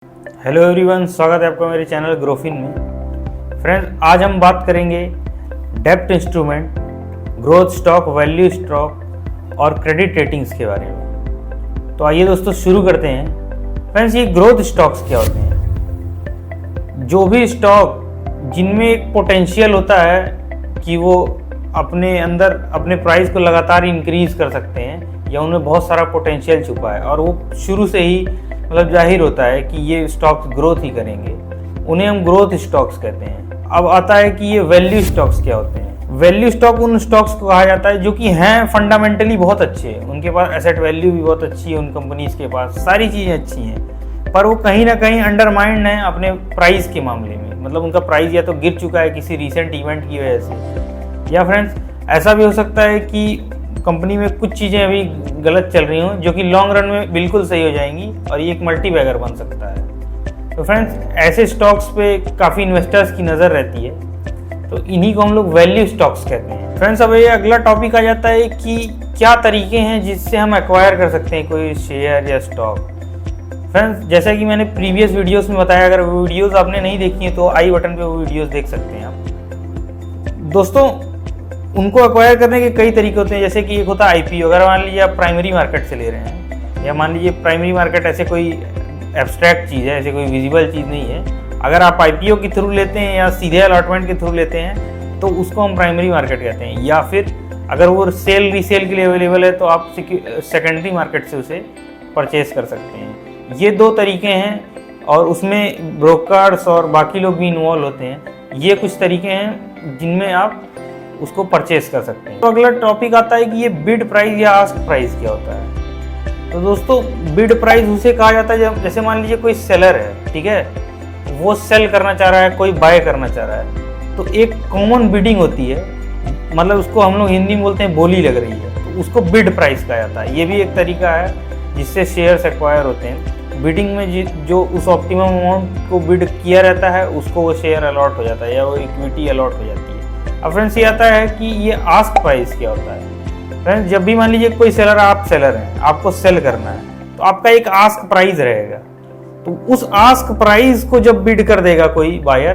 Hello everyone, स्वागत है आपका मेरे चैनल ग्रोफिन में। फ्रेंड्स, आज हम बात करेंगे डेब्ट instrument, growth stock, value stock और क्रेडिट रेटिंग्स के बारे में। तो आइए दोस्तों शुरू करते हैं। फ्रेंड्स, ये ग्रोथ स्टॉक्स क्या होते हैं? जो भी स्टॉक जिनमें एक पोटेंशियल होता है कि वो अपने अंदर अपने प्राइस को लगातार इंक्रीज कर सकते हैं या उनमें बहुत सारा पोटेंशियल छुपा है और वो शुरू से ही मतलब जाहिर होता है कि ये स्टॉक्स ग्रोथ ही करेंगे, उन्हें हम ग्रोथ स्टॉक्स कहते हैं। अब आता है कि ये वैल्यू स्टॉक्स क्या होते हैं। वैल्यू स्टॉक उन स्टॉक्स को कहा जाता है जो कि हैं फंडामेंटली बहुत अच्छे हैं, उनके पास एसेट वैल्यू भी बहुत अच्छी है, उन कंपनीज के पास सारी चीज़ें अच्छी हैं, पर वो कहीं ना कहीं अंडरमाइंड है अपने प्राइस के मामले में। मतलब उनका प्राइस या तो गिर चुका है किसी रिसेंट इवेंट की वजह से, या फ्रेंड्स ऐसा भी हो सकता है कि कंपनी में कुछ चीज़ें अभी गलत चल रही हों जो कि लॉन्ग रन में बिल्कुल सही हो जाएंगी और ये एक मल्टी बैगर बन सकता है। तो फ्रेंड्स, ऐसे स्टॉक्स पे काफ़ी इन्वेस्टर्स की नज़र रहती है, तो इन्हीं को हम लोग वैल्यू स्टॉक्स कहते हैं। फ्रेंड्स, अब ये अगला टॉपिक आ जाता है कि क्या तरीके हैं जिससे हम एक्वायर कर सकते हैं कोई शेयर या स्टॉक। फ्रेंड्स, जैसा कि मैंने प्रीवियस वीडियोस में बताया, अगर वीडियोस आपने नहीं देखी हैं तो आई बटन पे वो वीडियोस देख सकते हैं आप। दोस्तों, उनको एक्वायर करने के कई तरीके होते हैं, जैसे कि एक होता है आईपीओ। अगर मान लीजिए आप प्राइमरी मार्केट से ले रहे हैं, या मान लीजिए प्राइमरी मार्केट ऐसे कोई एब्स्ट्रैक्ट चीज़ है, ऐसे कोई विजिबल चीज़ नहीं है। अगर आप आईपीओ के थ्रू लेते हैं या सीधे अलॉटमेंट के थ्रू लेते हैं तो उसको हम प्राइमरी मार्केट कहते हैं, या फिर अगर वो सेल रीसेल के लिए अवेलेबल है तो आप सेकेंडरी मार्केट से उसे परचेज कर सकते हैं। ये दो तरीके हैं और उसमें ब्रोकर्स और बाकी लोग भी इन्वॉल्व होते हैं। ये कुछ तरीके हैं जिनमें आप उसको परचेस कर सकते हैं। तो अगला टॉपिक आता है कि ये बिड प्राइस या आस्क प्राइस क्या होता है। तो दोस्तों, बिड प्राइस उसे कहा जाता है जैसे मान लीजिए कोई सेलर है, ठीक है, वो सेल करना चाह रहा है, कोई बाय करना चाह रहा है, तो एक कॉमन बिडिंग होती है, मतलब उसको हम लोग हिंदी में बोलते हैं बोली लग रही है, तो उसको बिड प्राइस कहा जाता है। ये भी एक तरीका है जिससे शेयर्स एक्वायर होते हैं। बिडिंग में जो उस ऑप्टिमम अमाउंट को बिड किया रहता है उसको वो शेयर अलॉट हो जाता है या वो इक्विटी अलॉट हो जाती है। अब फ्रेंड्स, ये आता है कि ये आस्क प्राइस क्या होता है। फ्रेंड्स, जब भी मान लीजिए कोई सेलर, आप सेलर हैं, आपको सेल करना है, तो आपका एक आस्क प्राइस रहेगा। तो उस आस्क प्राइस को जब बिड कर देगा कोई बायर,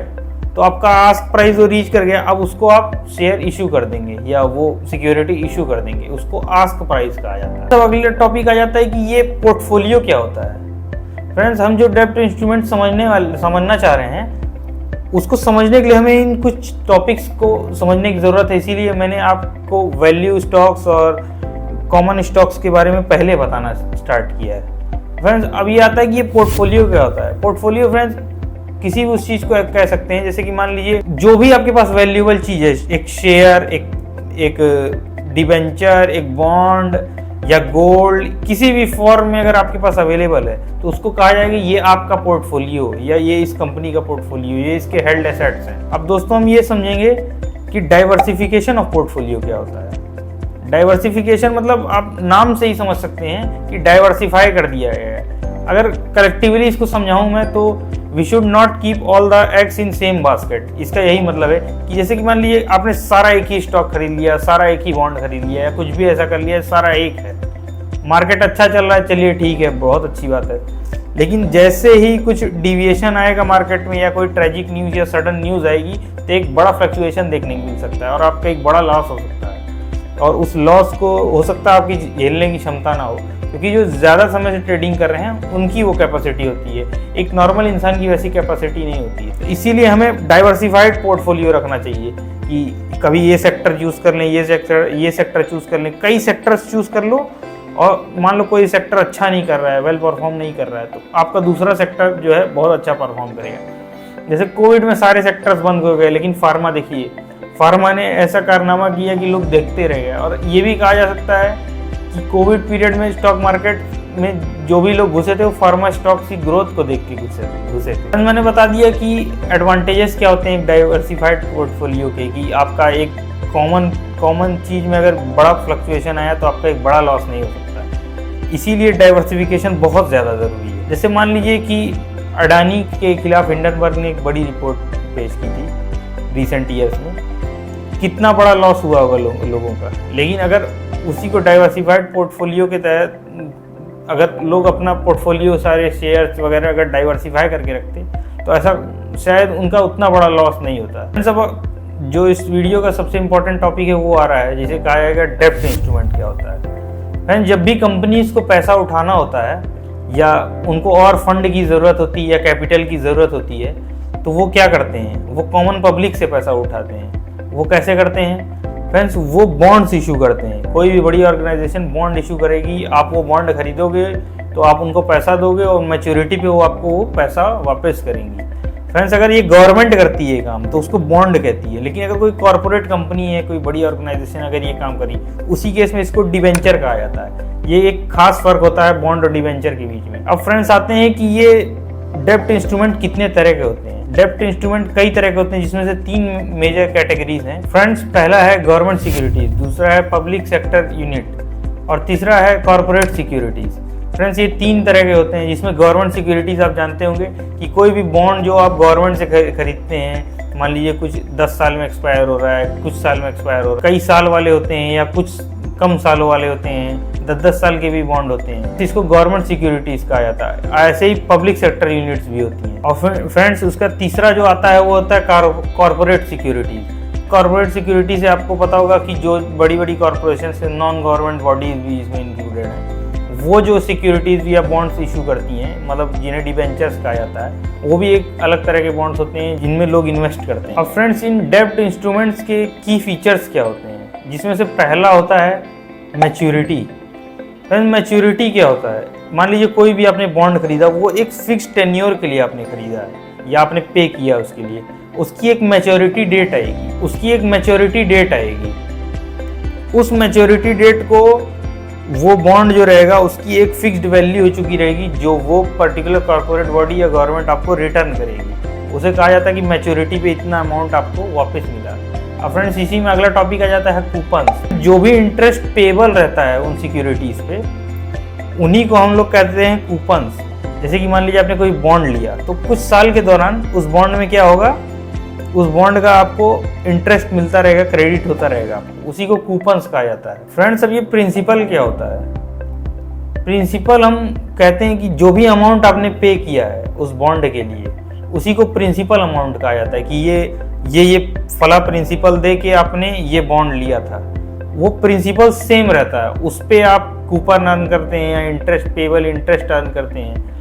तो आपका आस्क प्राइस वो रीच कर गया, अब उसको आप शेयर इशू कर देंगे या वो सिक्योरिटी इशू कर देंगे, उसको आस्क प्राइस कहा जाता है। तब अगला टॉपिक आ जाता है कि ये पोर्टफोलियो क्या होता है। फ्रेंड्स, हम जो डेब्ट इंस्ट्रूमेंट समझना चाह रहे हैं उसको समझने के लिए हमें इन कुछ टॉपिक्स को समझने की ज़रूरत है। इसीलिए मैंने आपको वैल्यू स्टॉक्स और कॉमन स्टॉक्स के बारे में पहले बताना स्टार्ट किया है। फ्रेंड्स, अब ये आता है कि ये पोर्टफोलियो क्या होता है। पोर्टफोलियो फ्रेंड्स किसी भी उस चीज़ को कह सकते हैं, जैसे कि मान लीजिए जो भी आपके पास वैल्यूएबल चीज़ है, एक शेयर, एक डिबेंचर, एक बॉन्ड या गोल्ड, किसी भी फॉर्म में अगर आपके पास अवेलेबल है तो उसको कहा जाएगा ये आपका पोर्टफोलियो या ये इस कंपनी का पोर्टफोलियो, ये इसके हेल्ड एसेट्स हैं। अब दोस्तों, हम ये समझेंगे कि डाइवर्सिफिकेशन ऑफ पोर्टफोलियो क्या होता है। डाइवर्सिफिकेशन मतलब आप नाम से ही समझ सकते हैं कि डाइवर्सिफाई कर दिया गया है। अगर कलेक्टिवली इसको समझाऊं मैं तो we should not keep all the eggs in same basket. इसका यही मतलब है कि जैसे कि मान लीजिए आपने सारा एक ही स्टॉक खरीद लिया, सारा एक ही बॉन्ड खरीद लिया या कुछ भी ऐसा कर लिया, सारा एक है, मार्केट अच्छा चल रहा है, चलिए ठीक है, बहुत अच्छी बात है। लेकिन जैसे ही कुछ डिविएशन आएगा मार्केट में या कोई ट्रेजिक न्यूज़ या सडन न्यूज़ आएगी तो एक बड़ा फ्लक्चुएशन देखने को मिल सकता है और आपका एक बड़ा लॉस हो सकता है, और उस लॉस को हो सकता है आपकी झेलने की क्षमता ना हो, क्योंकि जो ज़्यादा समय से ट्रेडिंग कर रहे हैं उनकी वो कैपेसिटी होती है, एक नॉर्मल इंसान की वैसी कैपेसिटी नहीं होती है। तो इसीलिए हमें डाइवर्सिफाइड पोर्टफोलियो रखना चाहिए कि कभी ये सेक्टर चूज़ कर लें, ये सेक्टर चूज़ कर लें, कई सेक्टर्स चूज़ कर लो, और मान लो कोई सेक्टर अच्छा नहीं कर रहा है, वेल परफॉर्म नहीं कर रहा है, तो आपका दूसरा सेक्टर जो है बहुत अच्छा परफॉर्म करेगा। जैसे कोविड में सारे सेक्टर्स बंद हो गए, लेकिन फार्मा देखिए, फार्मा ने ऐसा कारनामा किया कि लोग देखते रह गए। और ये भी कहा जा सकता है कि कोविड पीरियड में स्टॉक मार्केट में जो भी लोग घुसे थे वो फार्मा स्टॉक्स की ग्रोथ को देख के घुसे थे। मैंने बता दिया कि एडवांटेजेस क्या होते हैं डाइवर्सिफाइड पोर्टफोलियो के, कि आपका एक कॉमन चीज़ में अगर बड़ा फ्लक्चुएशन आया तो आपका एक बड़ा लॉस नहीं हो सकता। इसीलिए डाइवर्सिफिकेशन बहुत ज़्यादा ज़रूरी है। जैसे मान लीजिए कि अडानी के खिलाफ हिंडनबर्ग ने एक बड़ी रिपोर्ट पेश की थी रिसेंट ईयर्स में, कितना बड़ा लॉस हुआ होगा लोगों का। लेकिन अगर उसी को डाइवर्सिफाइड पोर्टफोलियो के तहत अगर लोग अपना पोर्टफोलियो सारे शेयर्स वगैरह अगर डाइवर्सिफाई करके रखते तो ऐसा शायद उनका उतना बड़ा लॉस नहीं होता। सब जो इस वीडियो का सबसे इम्पोर्टेंट टॉपिक है वो आ रहा है, जिसे कहा जाएगा डेब्ट इंस्ट्रूमेंट क्या होता है। फ्रेंड्स, जब भी कंपनीज को पैसा उठाना होता है या उनको और फंड की ज़रूरत होती है या कैपिटल की ज़रूरत होती है, तो वो क्या करते हैं, वो कॉमन पब्लिक से पैसा उठाते हैं। वो कैसे करते हैं फ्रेंड्स, वो बॉन्ड्स इशू करते हैं। कोई भी बड़ी ऑर्गेनाइजेशन बॉन्ड इशू करेगी, आप वो बॉन्ड खरीदोगे तो आप उनको पैसा दोगे और मैच्योरिटी पे वो आपको वो पैसा वापस करेंगी। फ्रेंड्स, अगर ये गवर्नमेंट करती है काम तो उसको बॉन्ड कहती है, लेकिन अगर कोई कॉर्पोरेट कंपनी है, कोई बड़ी ऑर्गेनाइजेशन अगर ये काम करी, उसी केस में इसको डिवेंचर कहा जाता है। ये एक खास फर्क होता है बॉन्ड और डिवेंचर के बीच में। अब फ्रेंड्स आते हैं कि ये डेब्ट इंस्ट्रूमेंट कितने तरह के होते हैं। डेब्ट इंस्ट्रूमेंट कई तरह के होते हैं, जिसमें से 3 मेजर कैटेगरीज हैं। फ्रेंड्स, पहला है गवर्नमेंट सिक्योरिटीज, दूसरा है पब्लिक सेक्टर यूनिट और तीसरा है कॉर्पोरेट सिक्योरिटीज। फ्रेंड्स, ये 3 तरह के होते हैं, जिसमें गवर्नमेंट सिक्योरिटीज आप जानते होंगे कि कोई भी बॉन्ड जो आप गवर्नमेंट से खरीदते हैं, मान लीजिए कुछ 10 साल में एक्सपायर हो रहा है, कुछ साल में एक्सपायर हो रहा है, कई साल वाले होते हैं या कुछ कम सालों वाले होते हैं, 10-10 साल के भी बॉन्ड होते हैं, इसको गवर्नमेंट सिक्योरिटीज कहा जाता है। ऐसे ही पब्लिक सेक्टर यूनिट्स भी होती हैं। और फ्रेंड्स, उसका तीसरा जो आता है वो होता है कॉर्पोरेट सिक्योरिटीज। कॉर्पोरेट सिक्योरिटी से आपको पता होगा कि जो बड़ी बड़ी कॉर्पोरेशन से नॉन गवर्नमेंट बॉडीज भी इसमें इंक्लूडेड हैं, वो जो सिक्योरिटीज या बॉन्ड्स इशू करती हैं, मतलब जिन्हें डिबेंचर्स कहा जाता है, वो भी एक अलग तरह के बॉन्ड्स होते हैं जिनमें लोग इन्वेस्ट करते हैं। अब फ्रेंड्स, इन डेब्ट इंस्ट्रूमेंट्स के की फीचर्स क्या होते हैं, जिसमें से पहला होता है मैच्योरिटी। फ्रेंड्स, मैच्योरिटी क्या होता है, मान लीजिए कोई भी आपने बॉन्ड खरीदा, वो एक फिक्स टेन्योर के लिए आपने खरीदा है या आपने पे किया उसके लिए, उसकी एक मैच्योरिटी डेट आएगी। उस मैच्योरिटी डेट को वो बॉन्ड जो रहेगा उसकी एक फिक्स्ड वैल्यू हो चुकी रहेगी, जो वो पर्टिकुलर कॉर्पोरेट बॉडी या गवर्नमेंट आपको रिटर्न करेगी। उसे कहा जाता है कि मैच्योरिटी पे इतना अमाउंट आपको वापस मिला। अब फ्रेंड्स, इसी में अगला टॉपिक आ जाता है कूपन्स। जो भी इंटरेस्ट पेबल रहता है उन सिक्योरिटीज पे, उन्हीं को हम लोग कहते हैं कूपन्स। जैसे कि मान लीजिए आपने कोई बॉन्ड लिया, तो कुछ साल के दौरान उस बॉन्ड में क्या होगा, उस बॉन्ड का आपको इंटरेस्ट मिलता रहेगा, क्रेडिट होता रहेगा, उसी को कूपन्स कहा जाता है। फ्रेंड्स, अब ये प्रिंसिपल क्या होता है, प्रिंसिपल हम कहते हैं कि जो भी अमाउंट आपने पे किया है उस बॉन्ड के लिए, उसी को प्रिंसिपल अमाउंट कहा जाता है कि ये फला प्रिंसिपल दे के आपने ये बॉन्ड लिया था। वो प्रिंसिपल सेम रहता है, उस पर आप कूपन अर्न करते हैं या इंटरेस्ट पेबल इंटरेस्ट अर्न करते हैं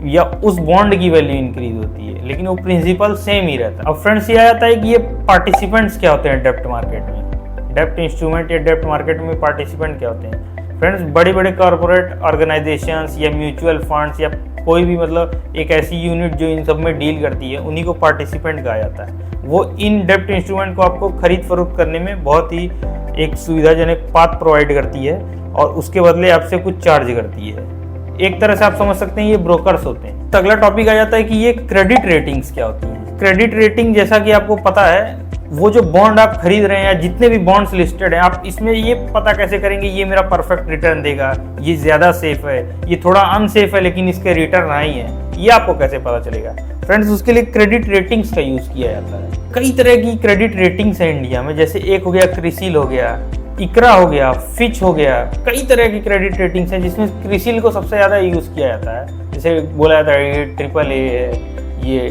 या उस बॉन्ड की वैल्यू इंक्रीज होती है, लेकिन वो प्रिंसिपल सेम ही रहता है। अब फ्रेंड्स, ये आ जाता है कि ये पार्टिसिपेंट्स क्या होते हैं डेब्ट मार्केट में, डेब्ट इंस्ट्रूमेंट या डेब्ट मार्केट में पार्टिसिपेंट क्या होते हैं। फ्रेंड्स, बड़े बड़े कॉर्पोरेट ऑर्गेनाइजेशंस या म्यूचुअल फंड्स या कोई भी मतलब एक ऐसी यूनिट जो इन सब में डील करती है, उन्हीं को पार्टिसिपेंट कहा जाता है। वो इन डेब्ट इंस्ट्रूमेंट को आपको खरीद फरोख्त करने में बहुत ही एक सुविधाजनक पाथ प्रोवाइड करती है और उसके बदले आपसे कुछ चार्ज करती है। एक तरह से आप समझ सकते हैं ये ब्रोकर्स होते हैं। तो अगला टॉपिक आ जाता है कि ये क्रेडिट रेटिंग्स क्या होती हैं। क्रेडिट रेटिंग, जैसा कि आपको पता है, वो जो बॉन्ड आप खरीद रहे हैं या जितने भी बॉन्ड्स लिस्टेड हैं, आप इसमें ये पता कैसे करेंगे ये मेरा परफेक्ट रिटर्न देगा, ये ज़्यादा सेफ है, ये थोड़ा अनसेफ है लेकिन इसके रिटर्न हाई है, ये आपको कैसे पता चलेगा। फ्रेंड्स, उसके लिए क्रेडिट रेटिंग्स का यूज़ किया जाता है। कई तरह की क्रेडिट रेटिंग्स हैं इंडिया में, जैसे एक हो गया क्रिसिल हो गया, इकरा हो गया, फिच हो गया, कई तरह की क्रेडिट रेटिंग्स हैं, जिसमें क्रिसिल को सबसे ज़्यादा यूज़ किया जाता है। जैसे बोला जाता है ये AAA है, ये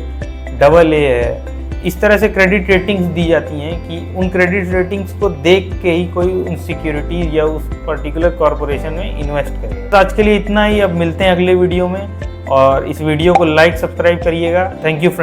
AA है, इस तरह से क्रेडिट रेटिंग्स दी जाती हैं कि उन क्रेडिट रेटिंग्स को देख के ही कोई उन सिक्योरिटीज या उस पर्टिकुलर कॉर्पोरेशन में इन्वेस्ट करे। तो आज के लिए इतना ही, अब मिलते हैं अगले वीडियो में, और इस वीडियो को लाइक सब्सक्राइब करिएगा। Thank you friends.